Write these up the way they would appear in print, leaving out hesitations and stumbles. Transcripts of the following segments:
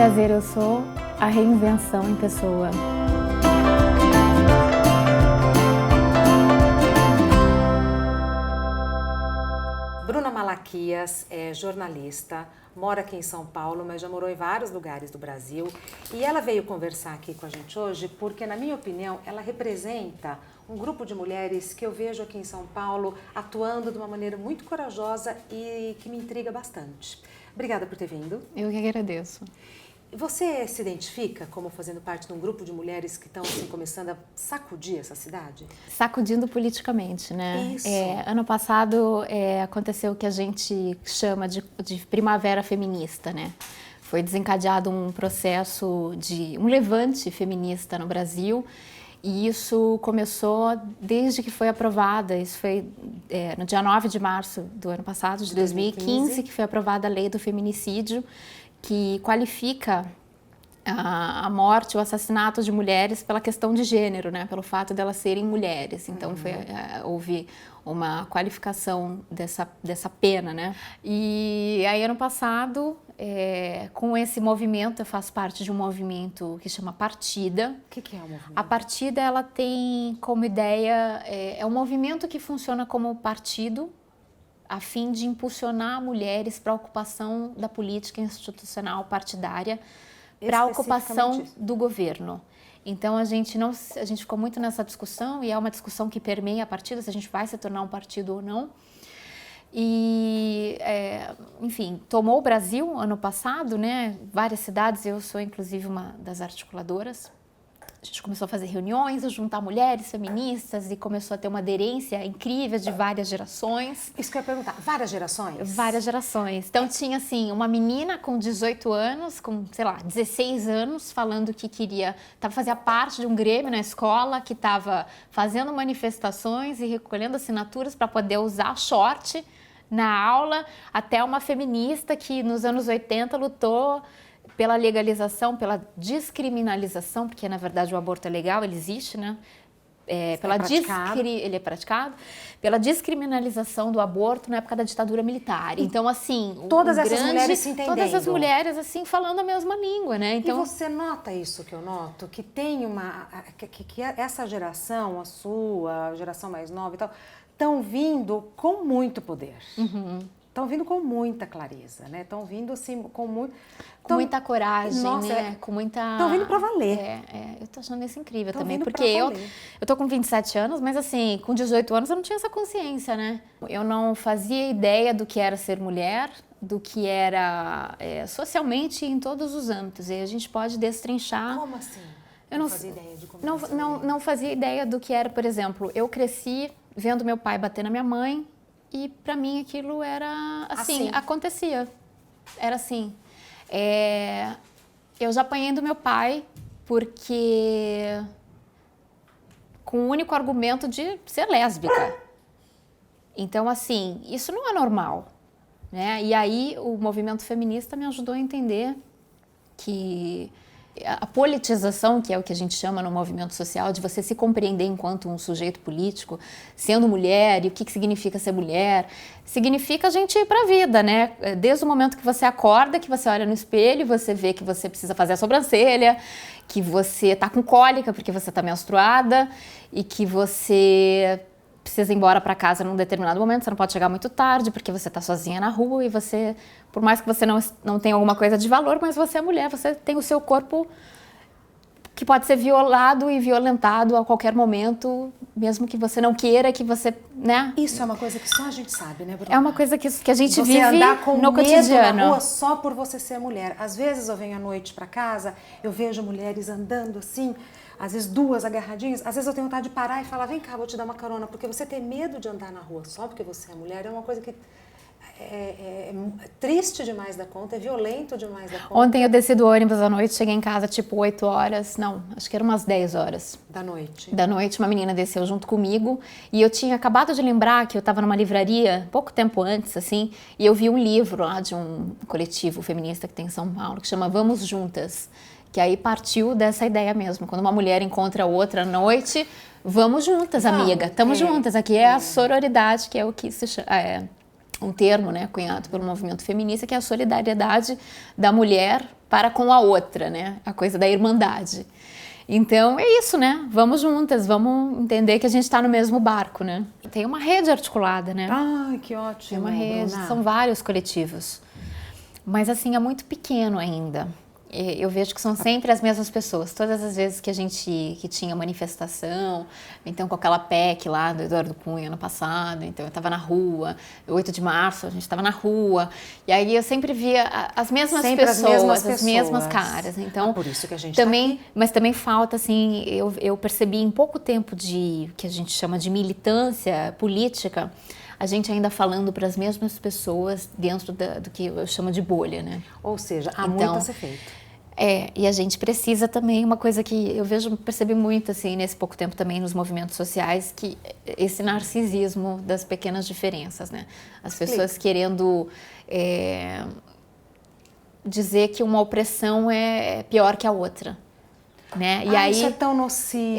prazer, eu sou a reinvenção em pessoa. Bruna Malaquias é jornalista, mora aqui em São Paulo, mas já morou em vários lugares do Brasil. E ela veio conversar aqui com a gente hoje porque, na minha opinião, ela representa um grupo de mulheres que eu vejo aqui em São Paulo atuando de uma maneira muito corajosa e que me intriga bastante. Obrigada por ter vindo. Eu que agradeço. Você se identifica como fazendo parte de um grupo de mulheres que estão assim, começando a sacudir essa cidade? Sacudindo politicamente, né? Isso. Ano passado aconteceu o que a gente chama de primavera feminista, né? Foi desencadeado um processo de um levante feminista no Brasil e isso começou desde que foi aprovada, isso foi no dia 9 de março do ano passado, de 2015, que foi aprovada a lei do feminicídio, que qualifica a morte, o assassinato de mulheres pela questão de gênero, né? Pelo fato de elas serem mulheres. Então, houve uma qualificação dessa pena, né? E aí, ano passado, com esse movimento, eu faço parte de um movimento que chama Partida. O que é o movimento? A Partida, ela tem como ideia, é um movimento que funciona como partido, a fim de impulsionar mulheres para a ocupação da política institucional partidária, para a ocupação do governo. Então a gente ficou muito nessa discussão e é uma discussão que permeia a partida, se a gente vai se tornar um partido ou não. E, enfim, tomou o Brasil ano passado, né? Várias cidades, eu sou inclusive uma das articuladoras. A gente começou a fazer reuniões, a juntar mulheres feministas e começou a ter uma aderência incrível de várias gerações. Isso que eu ia perguntar, várias gerações? Várias gerações. Então tinha assim, uma menina com 18 anos, com, sei lá, 16 anos, falando que fazia parte de um grêmio na escola, que estava fazendo manifestações e recolhendo assinaturas para poder usar short na aula, até uma feminista que nos anos 80 lutou pela legalização, pela descriminalização, porque na verdade o aborto é legal, ele existe, né? Ele é praticado, pela descriminalização do aborto na época da ditadura militar. Então, assim, todas essas mulheres se entendendo. Todas as mulheres, assim, falando a mesma língua, né? Então, e você nota isso que eu noto? Que tem que essa geração, a sua, a geração mais nova e tal, estão vindo com muito poder. Estão vindo com muita clareza, né? Estão vindo assim com muita coragem, né? Com muita... Estão vindo para valer. Eu tô achando isso incrível também, porque eu tô com 27 anos, mas assim, com 18 anos eu não tinha essa consciência, né? Eu não fazia ideia do que era ser mulher, do que era socialmente em todos os âmbitos. E a gente pode destrinchar... Como assim? Eu não fazia ideia de como não fazia ideia do que era, por exemplo, eu cresci vendo meu pai bater na minha mãe, e para mim aquilo era assim, acontecia, era assim. Eu já apanhei do meu pai porque com o único argumento de ser lésbica. Então assim, isso não é normal, né? E aí o movimento feminista me ajudou a entender que a politização, que é o que a gente chama no movimento social, de você se compreender enquanto um sujeito político, sendo mulher, e o que significa ser mulher, significa a gente ir para a vida, né? Desde o momento que você acorda, que você olha no espelho, você vê que você precisa fazer a sobrancelha, que você está com cólica porque você está menstruada e que você precisa ir embora para casa num determinado momento, você não pode chegar muito tarde porque você está sozinha na rua e você, por mais que você não tenha alguma coisa de valor, mas você é mulher, você tem o seu corpo que pode ser violado e violentado a qualquer momento, mesmo que você não queira, que você, né? Isso é uma coisa que só a gente sabe, né, Bruna? É uma coisa que a gente vive andar com no medo cotidiano. Na rua só por você ser mulher. Às vezes eu venho à noite para casa, eu vejo mulheres andando assim, às vezes duas agarradinhas, às vezes eu tenho vontade de parar e falar, vem cá, vou te dar uma carona, porque você ter medo de andar na rua só porque você é mulher é uma coisa que é triste demais da conta, é violento demais da conta. Ontem eu desci do ônibus à noite, cheguei em casa tipo 8 horas, não, acho que eram umas 10 horas. Da noite? Da noite, uma menina desceu junto comigo e eu tinha acabado de lembrar que eu estava numa livraria pouco tempo antes, assim, e eu vi um livro lá de um coletivo feminista que tem em São Paulo, que chama Vamos Juntas, que aí partiu dessa ideia mesmo, quando uma mulher encontra outra à noite, vamos juntas, amiga, estamos juntas, aqui é a sororidade, que é o que se chama... um termo, né, cunhado pelo movimento feminista, que é a solidariedade da mulher para com a outra, né, a coisa da irmandade. Então é isso, né? Vamos juntas, vamos entender que a gente está no mesmo barco, né? Tem uma rede articulada, né? Ai, que ótimo, Tem uma rede, Bruna. são vários coletivos. Mas assim, é muito pequeno ainda. Eu vejo que são sempre as mesmas pessoas. Todas as vezes que tinha manifestação, então com aquela PEC lá do Eduardo Cunha no passado, então eu estava na rua, 8 de março a gente estava na rua, e aí eu sempre via as mesmas Sempre pessoas, as mesmas caras. Então, por isso que a gente também, tá aqui. mas também falta, assim, eu percebi em pouco tempo de, que a gente chama de militância política, a gente ainda falando para as mesmas pessoas dentro do que eu chamo de bolha, né? Ou seja, há muito a ser feito. E a gente precisa também, uma coisa que eu percebi muito, assim, nesse pouco tempo também nos movimentos sociais, que esse narcisismo das pequenas diferenças, né? As pessoas querendo dizer que uma opressão é pior que a outra, né? E aí, isso é tão nocivo.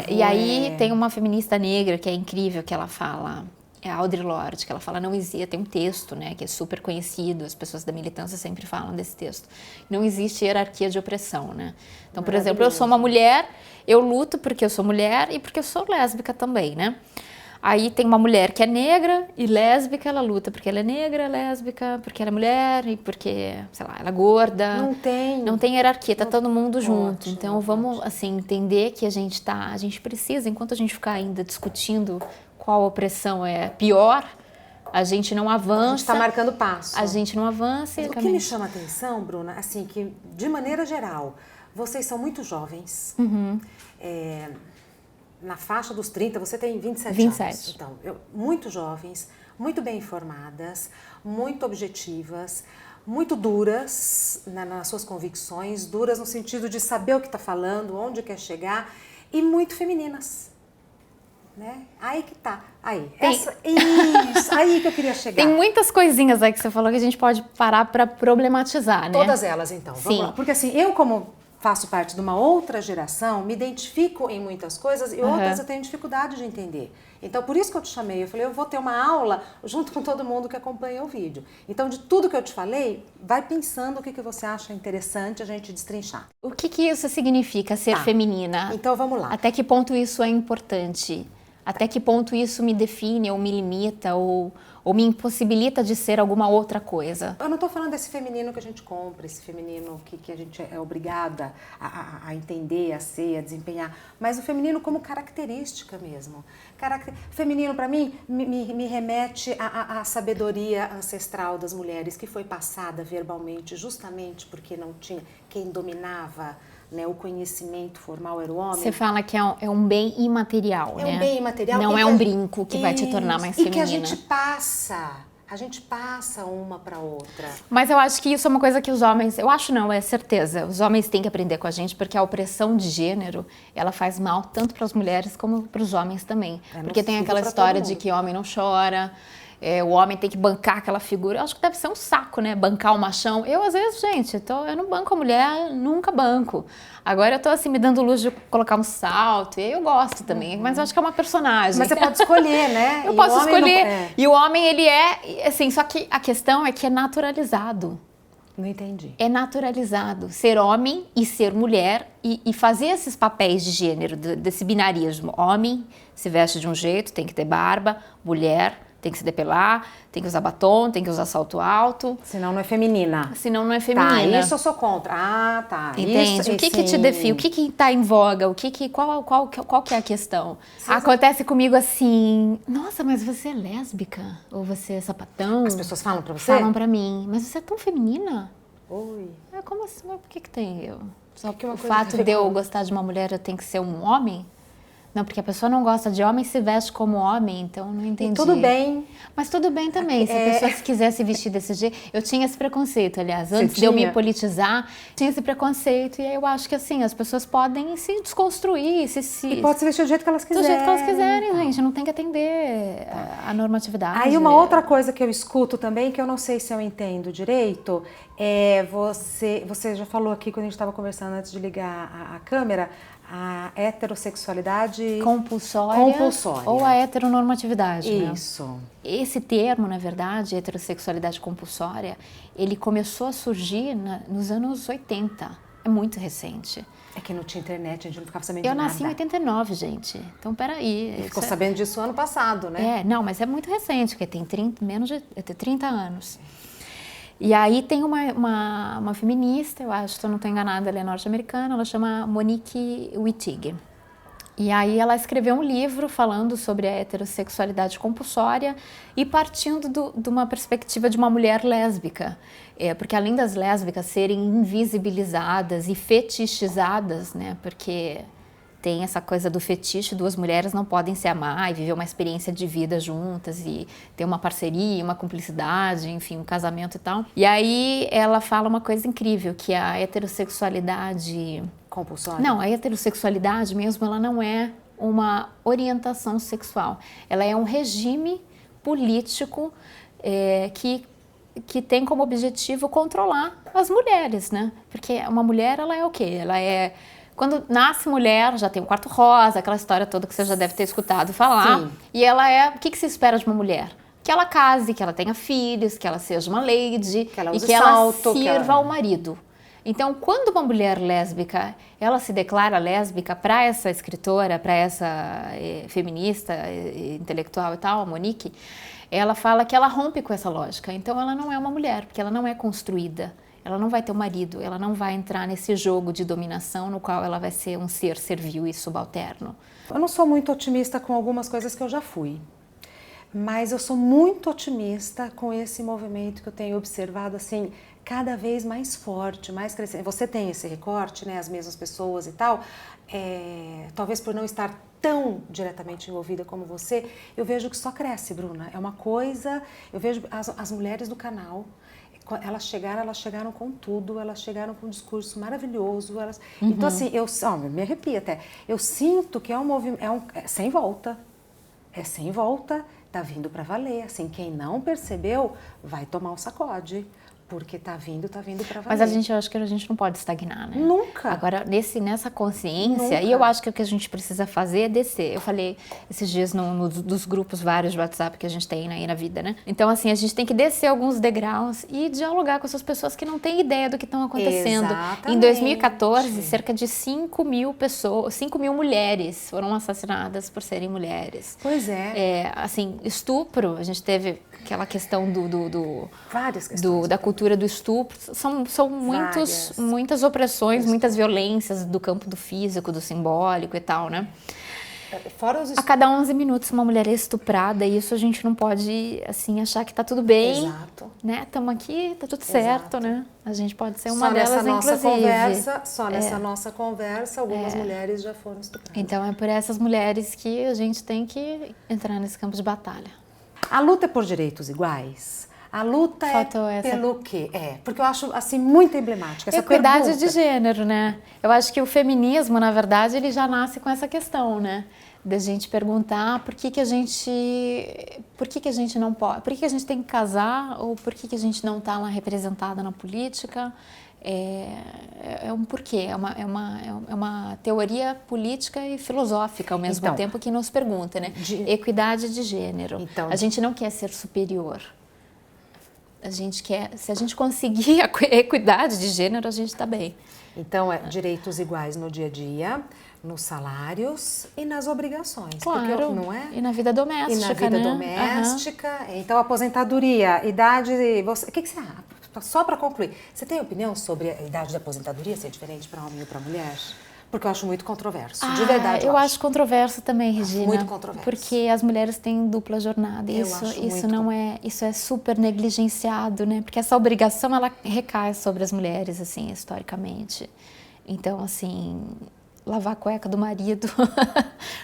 E aí tem uma feminista negra que é incrível, que ela fala... É a Audre Lorde, que ela fala, não existe, tem um texto, né, que é super conhecido, as pessoas da militância sempre falam desse texto. Não existe hierarquia de opressão, né? Então, por exemplo, eu sou uma mulher, eu luto porque eu sou mulher e porque eu sou lésbica também, né? Aí tem uma mulher que é negra e lésbica, ela luta porque ela é negra, lésbica, porque ela é mulher e porque, sei lá, ela é gorda. Não tem hierarquia, tá todo mundo junto. Então vamos, assim, entender que a gente precisa, enquanto a gente ficar ainda discutindo qual opressão é pior, a gente não avança. A gente está marcando passo. A gente não avança. Mas o que me chama a atenção, Bruna, assim, que de maneira geral, vocês são muito jovens. Na faixa dos 30, você tem 27 anos. Então, muito jovens, muito bem informadas, muito objetivas, muito duras nas suas convicções, duras no sentido de saber o que está falando, onde quer chegar, e muito femininas. Né? Aí que tá. Isso, aí que eu queria chegar. Tem muitas coisinhas aí que você falou que a gente pode parar para problematizar, né? Todas elas, então. Vamos lá. Porque assim, eu como faço parte de uma outra geração, me identifico em muitas coisas e outras eu tenho dificuldade de entender. Então, por isso que eu te chamei. Eu falei, eu vou ter uma aula junto com todo mundo que acompanha o vídeo. Então, de tudo que eu te falei, vai pensando o que você acha interessante a gente destrinchar. O que isso significa, ser feminina? Então, vamos lá. Até que ponto isso é importante? Até que ponto isso me define ou me limita ou me impossibilita de ser alguma outra coisa? Eu não estou falando desse feminino que a gente compra, esse feminino que a gente é obrigada a entender, a ser, a desempenhar, mas o feminino como característica mesmo. Feminino, para mim, me remete à sabedoria ancestral das mulheres, que foi passada verbalmente justamente porque não tinha quem dominava. Né, o conhecimento formal era o homem. Você fala que é um bem imaterial, né? É um bem imaterial. Não é um brinco que vai te tornar mais feminina. E que a gente passa uma para outra. Mas eu acho que isso é uma coisa que os homens, eu acho não, é certeza, os homens têm que aprender com a gente, porque a opressão de gênero, ela faz mal tanto para as mulheres como para os homens também. Porque tem aquela história de que homem não chora, o homem tem que bancar aquela figura. Eu acho que deve ser um saco, né? Bancar o machão. Eu, às vezes, gente, eu não banco a mulher, nunca banco. Agora eu tô, assim, me dando luxo de colocar um salto. E aí eu gosto também, mas eu acho que é uma personagem. Mas você pode escolher, né? Eu posso escolher. E o homem, ele é, assim, só que a questão é que é naturalizado. Não entendi. É naturalizado ser homem e ser mulher e fazer esses papéis de gênero, desse binarismo. Homem se veste de um jeito, tem que ter barba, mulher tem que se depilar, tem que usar batom, tem que usar salto alto. Senão não é feminina. Senão não é feminina. Tá, isso eu sou contra. Ah, tá. Entende? Isso, o que te define? O que tá em voga? Qual que é a questão? Acontece comigo assim, nossa, mas você é lésbica? Ou você é sapatão? As pessoas falam pra você? Falam pra mim, mas você é tão feminina. Oi. Como assim? Mas por que tem eu? Só que o fato de eu gostar de uma mulher, eu tenho que ser um homem? Não, porque a pessoa não gosta de homem e se veste como homem, então não entendi. E tudo bem. Mas tudo bem também, se a pessoa se quiser se vestir desse jeito. Eu tinha esse preconceito, aliás, antes de eu me politizar, tinha esse preconceito. E aí eu acho que assim, as pessoas podem se desconstruir, E pode se vestir do jeito que elas quiserem. Do jeito que elas quiserem, gente, não tem que atender a normatividade. Aí uma outra coisa que eu escuto também, que eu não sei se eu entendo direito, você já falou aqui quando a gente estava conversando antes de ligar a câmera, A heterossexualidade compulsória ou a heteronormatividade. Isso. Né? Esse termo, na verdade, heterossexualidade compulsória, ele começou a surgir nos anos 80. É muito recente. É que não tinha internet, a gente não ficava sabendo de nada. Eu nasci em 89, gente. Então, peraí. E ficou sabendo disso ano passado, né? Não, mas é muito recente, porque tem 30 anos. E aí tem uma feminista, eu acho, se eu não estou enganada, ela é norte-americana, ela chama Monique Wittig. E aí ela escreveu um livro falando sobre a heterossexualidade compulsória e partindo de uma perspectiva de uma mulher lésbica. Porque além das lésbicas serem invisibilizadas e fetichizadas, né, porque tem essa coisa do fetiche, duas mulheres não podem se amar e viver uma experiência de vida juntas e ter uma parceria, uma cumplicidade, enfim, um casamento e tal. E aí ela fala uma coisa incrível, que a heterossexualidade... compulsória? Não, a heterossexualidade mesmo, ela não é uma orientação sexual. Ela é um regime político que tem como objetivo controlar as mulheres, né? Porque uma mulher, ela é o quê? Ela é... Quando nasce mulher, já tem um quarto rosa, aquela história toda que você já deve ter escutado falar. Sim. E ela é... O que se espera de uma mulher? Que ela case, que ela tenha filhos, que ela seja uma lady, que ela use e que salto, ela sirva ao marido. Então, quando uma mulher lésbica, ela se declara lésbica para essa escritora, para essa feminista, intelectual e tal, a Monique, ela fala que ela rompe com essa lógica. Então, ela não é uma mulher, porque ela não é construída. Ela não vai ter um marido, ela não vai entrar nesse jogo de dominação no qual ela vai ser um ser servil e subalterno. Eu não sou muito otimista com algumas coisas que eu já fui, mas eu sou muito otimista com esse movimento que eu tenho observado, assim, cada vez mais forte, mais crescente. Você tem esse recorte, né, as mesmas pessoas e tal, talvez por não estar tão diretamente envolvida como você, eu vejo que só cresce, Bruna. É uma coisa, eu vejo as mulheres do canal, elas chegaram com tudo, elas chegaram com um discurso maravilhoso. Então, assim, me arrepia até. Eu sinto que é um movimento, sem volta. É sem volta, tá vindo para valer. Assim, quem não percebeu, vai tomar um sacode. Porque tá vindo para valer. Mas eu acho que a gente não pode estagnar, né? Nunca. Agora, nessa consciência, Nunca. E eu acho que o que a gente precisa fazer é descer. Eu falei esses dias dos grupos vários de WhatsApp que a gente tem aí na vida, né? Então, assim, a gente tem que descer alguns degraus e dialogar com essas pessoas que não têm ideia do que estão acontecendo. Exatamente. Em 2014, cerca de 5 mil mulheres foram assassinadas por serem mulheres. Pois é. Assim, estupro, a gente teve aquela questão várias questões. Da cultura do estupro, são muitas opressões, muitas violências do campo do físico, do simbólico e tal, né? Fora os A cada 11 minutos uma mulher é estuprada e isso a gente não pode, assim, achar que tá tudo bem. Exato. Né? Estamos aqui, tá tudo certo, né? A gente pode ser uma só delas, nessa nossa conversa, algumas mulheres já foram estupradas. Então é por essas mulheres que a gente tem que entrar nesse campo de batalha. A luta é por direitos iguais? A luta pelo quê? Porque eu acho, assim, muito emblemática essa equidade pergunta. de gênero, né? Eu acho que o feminismo, na verdade, ele já nasce com essa questão, né? Da gente perguntar por que a gente não pode, por que a gente tem que casar ou por que a gente não está lá representada na política. É um porquê, é uma teoria política e filosófica ao mesmo tempo que nos pergunta, né? Equidade de gênero. A gente não quer ser superior. A gente quer, se a gente conseguir a equidade de gênero, a gente está bem. Então, direitos iguais no dia a dia, nos salários e nas obrigações. Claro, porque, não é? E na vida doméstica, E na vida doméstica. Então, aposentadoria, idade... O que você acha? Só para concluir, você tem opinião sobre a idade de aposentadoria ser diferente para homem ou para mulher? Porque eu acho muito controverso, de verdade. Eu acho controverso também, Regina. Muito controverso. Porque as mulheres têm dupla jornada. Isso é super negligenciado, né? Porque essa obrigação, ela recai sobre as mulheres, assim, historicamente. Então, assim, lavar a cueca do marido,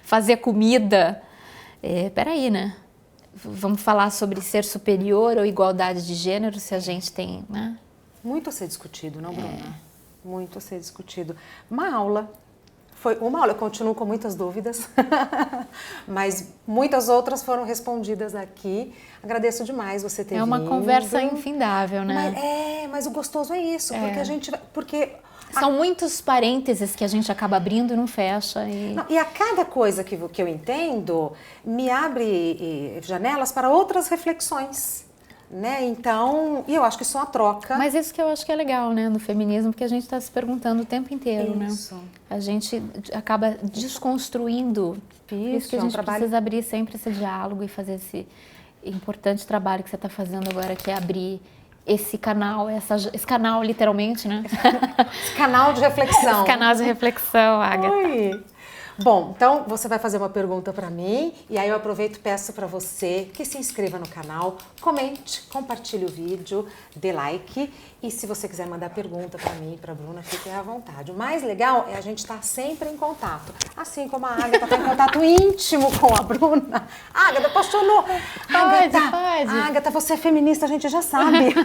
fazer comida. Peraí, né? Vamos falar sobre ser superior ou igualdade de gênero, se a gente tem, né? Muito a ser discutido, não, Bruna? Muito a ser discutido. Uma aula. Foi uma aula, eu continuo com muitas dúvidas, mas muitas outras foram respondidas aqui. Agradeço demais você ter vindo. É uma conversa infindável, né? Mas o gostoso é isso, porque a gente... Porque São muitos parênteses que a gente acaba abrindo e não fecha. Não, e a cada coisa que eu entendo, me abre janelas para outras reflexões. Né? Então, e eu acho que isso é uma troca. Mas isso que eu acho que é legal, né, no feminismo, porque a gente está se perguntando o tempo inteiro, isso. né? A gente acaba desconstruindo. Por isso que a gente precisa abrir sempre esse diálogo e fazer esse importante trabalho que você está fazendo agora, que é abrir esse canal, esse canal literalmente, né? Esse canal de reflexão. Esse canal de reflexão, Agatha. Oi. Bom, então você vai fazer uma pergunta para mim e aí eu aproveito e peço para você que se inscreva no canal, comente, compartilhe o vídeo, dê like e se você quiser mandar pergunta para mim e para a Bruna, fique à vontade. O mais legal é a gente estar sempre em contato, assim como a Agatha está em contato íntimo com a Bruna. Agatha, apaixonou! Pode. Agatha, você é feminista, a gente já sabe.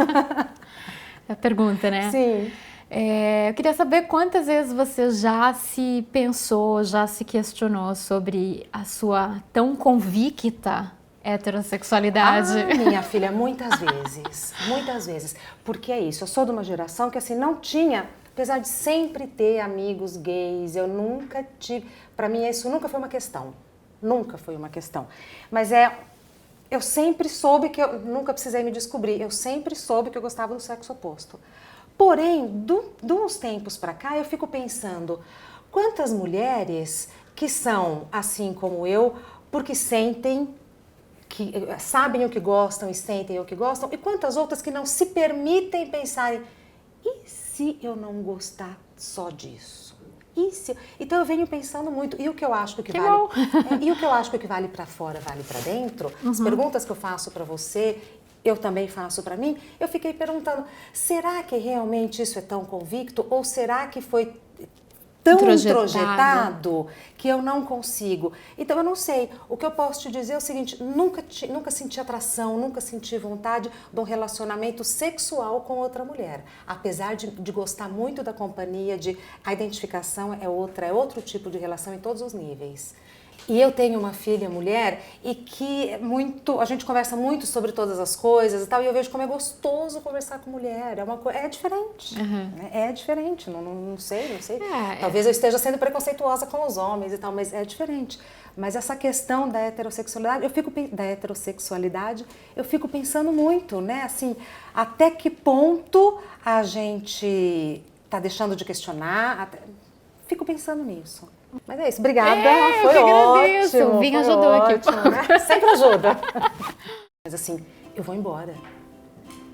É a pergunta, né? Sim. Eu queria saber quantas vezes você já se pensou, já se questionou sobre a sua tão convicta heterossexualidade. Minha filha, muitas vezes, porque é isso, eu sou de uma geração que assim não tinha, apesar de sempre ter amigos gays, eu nunca tive, para mim isso nunca foi uma questão, mas eu sempre soube que eu nunca precisei me descobrir, eu sempre soube que eu gostava do sexo oposto. Porém, de uns tempos para cá, eu fico pensando, quantas mulheres que são assim como eu, porque sentem, que sabem o que gostam e sentem o que gostam, e quantas outras que não se permitem pensarem, e se eu não gostar só disso? Então eu venho pensando muito, e o que eu acho que vale, e o que eu acho que vale para fora, vale para dentro, as perguntas que eu faço para você, eu também faço para mim, eu fiquei perguntando, será que realmente isso é tão convicto ou será que foi tão introjetado que eu não consigo? Então eu não sei, o que eu posso te dizer é o seguinte, nunca senti atração, nunca senti vontade de um relacionamento sexual com outra mulher, apesar de gostar muito da companhia, a identificação é outro tipo de relação em todos os níveis. E eu tenho uma filha mulher e que a gente conversa muito sobre todas as coisas e tal, e eu vejo como é gostoso conversar com mulher, é diferente, né? É diferente, não sei. Talvez eu esteja sendo preconceituosa com os homens e tal, mas é diferente. Mas essa questão da heterossexualidade, eu fico pensando muito, né? Assim, até que ponto a gente tá deixando de questionar, fico pensando nisso. Mas é isso, obrigada, foi ótimo. O vinho ajudou aqui. Né? Sempre ajuda. Mas assim, eu vou embora.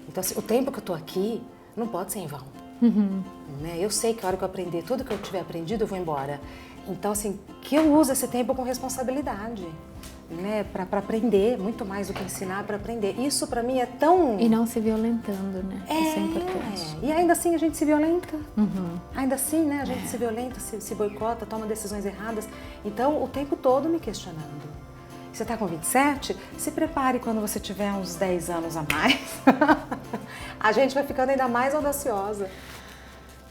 Então assim, o tempo que eu tô aqui não pode ser em vão. Né? Eu sei que a hora que eu aprender tudo que eu tiver aprendido, eu vou embora. Então assim, que eu use esse tempo com responsabilidade. Né, para aprender, muito mais do que ensinar, para aprender. Isso para mim é tão... E não se violentando, né? Isso é importante. E ainda assim a gente se violenta. Ainda assim, né, a gente se violenta, se boicota, toma decisões erradas. Então, o tempo todo me questionando. Você está com 27? Se prepare quando você tiver uns 10 anos a mais. A gente vai ficando ainda mais audaciosa.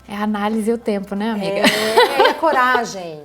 É a análise e o tempo, né, amiga? É a coragem.